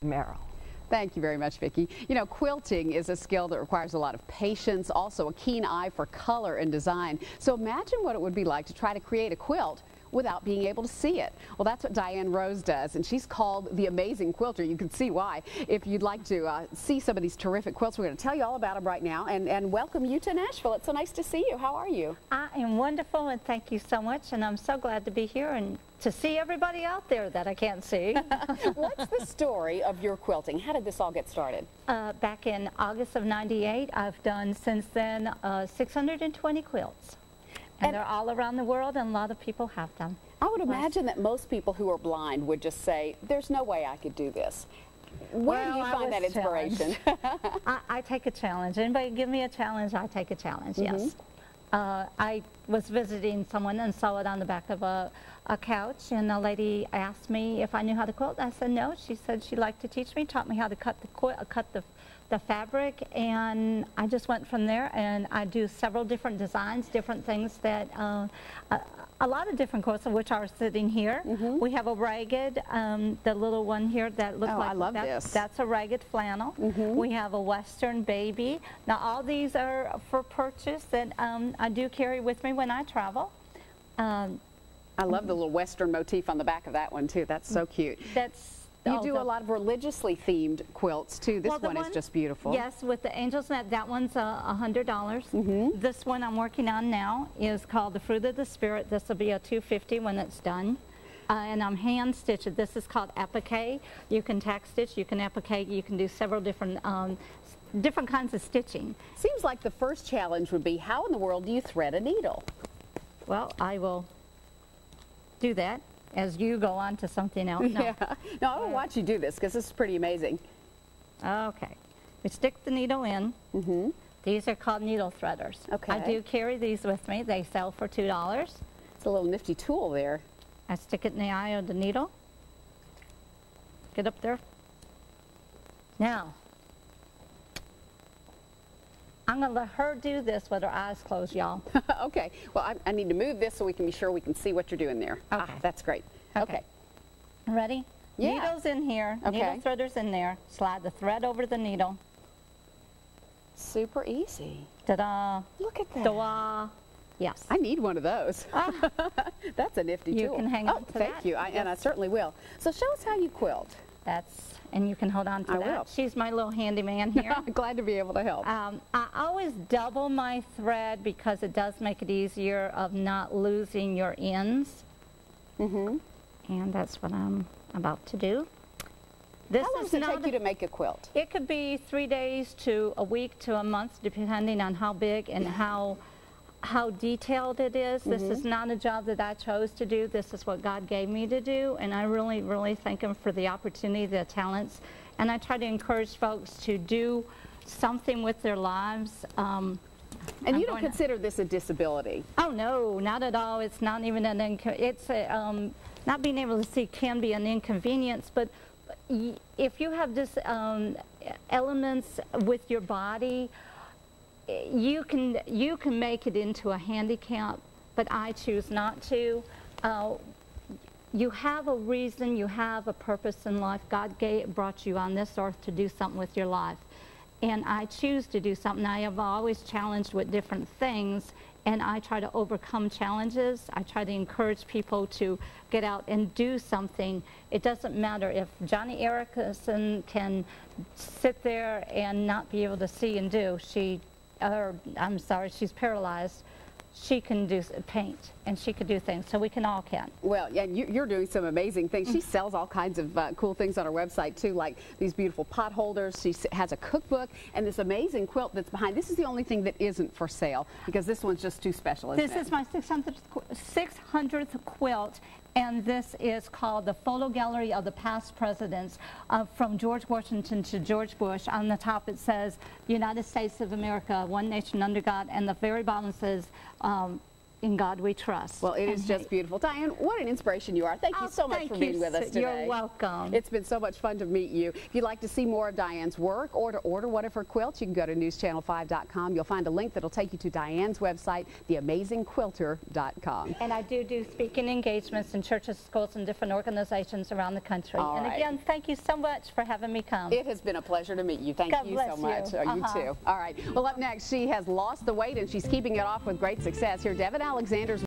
Merrill. Thank you very much, Vicki. You know, quilting is a skill that requires a lot of patience, also a keen eye for color and design. So imagine what it would be like to try to create a quilt without being able to see it. Well, that's what Diane Rose does, and she's called the Amazing Quilter. You can see why. If you'd like to see some of these terrific quilts, we're going to tell you all about them right now and welcome you to Nashville. It's so nice to see you. How are you? I am wonderful, and thank you so much, and I'm so glad to be here and to see everybody out there that I can't see. What's the story of your quilting? How did this all get started? Back in August of '98, I've done since then 620 quilts. And they're all around the world, and a lot of people have them. I would imagine that most people who are blind would just say, there's no way I could do this. Where do you find that inspiration? I take a challenge. Anybody give me a challenge, I take a challenge, yes. I was visiting someone and saw it on the back of a couch, and a lady asked me if I knew how to quilt. I said no. She said she'd like to teach me, taught me how to cut the fabric, and I just went from there, and I do several different designs, different things that a lot of different quilts, of which are sitting here. We have a ragged, the little one here that looks like I love this. That's a ragged flannel. We have a Western baby. Now all these are for purchase that I do carry with me when I travel. I love the little Western motif on the back of that one too. That's so cute. You do a lot of religiously themed quilts too. This one is just beautiful. Yes, with the angel's net. That one's $100. This one I'm working on now is called the Fruit of the Spirit. This will be a $250 when it's done. And I'm hand stitched. This is called applique. You can tack stitch, you can applique, you can do several different kinds of stitching. Seems like the first challenge would be, how in the world do you thread a needle? Well, I will do that as you go on to something else. No, no, I will watch you do this because this is pretty amazing. Okay. We stick the needle in. These are called needle threaders. Okay. I do carry these with me. They sell for $2. It's a little nifty tool there. I stick it in the eye of the needle. Get up there. Now, I'm going to let her do this with her eyes closed, y'all. Okay. Well, I need to move this so we can be sure we can see what you're doing there. Okay. That's great. Okay. Ready? Yeah. Needle's in here. Okay. Needle threader's in there. Slide the thread over the needle. Super easy. Ta-da. Look at that. Ta-da. Yes. I need one of those. That's a nifty tool. You can hang on to that. Thank you. And I certainly will. So show us how you quilt. And you can hold on to that. I will. She's my little handyman here. I'm glad to be able to help. I always double my thread because it does make it easier of not losing your ends. And that's what I'm about to do. How long does it take you to make a quilt? It could be 3 days to a week to a month, depending on how big and how detailed it is. This is not a job that I chose to do. This is what God gave me to do, and I really, really thank Him for the opportunity, the talents, and I try to encourage folks to do something with their lives. And you don't consider this a disability? Oh no, not at all. It's not even an not being able to see can be an inconvenience, but if you have this elements with your body, you can make it into a handicap, but I choose not to. You have a reason, you have a purpose in life. God brought you on this earth to do something with your life, and I choose to do something. I have always challenged with different things, and I try to overcome challenges. I try to encourage people to get out and do something. It doesn't matter if Johnny Erickson can sit there and not be able to see and do. I'm sorry, she's paralyzed. She can paint, and she could do things, so we all can. Well, yeah, you're doing some amazing things. She sells all kinds of cool things on her website, too, like these beautiful pot holders. She has a cookbook, and this amazing quilt that's behind. This is the only thing that isn't for sale, because this one's just too special, isn't it? This is my 600th quilt, and this is called the Photo Gallery of the Past Presidents, from George Washington to George Bush. On the top it says, United States of America, one nation under God, and the very bottom says, in God we trust. Well, it is just beautiful. Diane, what an inspiration you are. Thank you so much for being with us today. You're welcome. It's been so much fun to meet you. If you'd like to see more of Diane's work or to order one of her quilts, you can go to newschannel5.com. You'll find a link that'll take you to Diane's website, theamazingquilter.com. And I do speaking engagements in churches, schools, and different organizations around the country. All and right. again, thank you so much for having me come. It has been a pleasure to meet you. Thank you so much. You too. All right. Well, up next, she has lost the weight and she's keeping it off with great success. Here, Devin Alexander's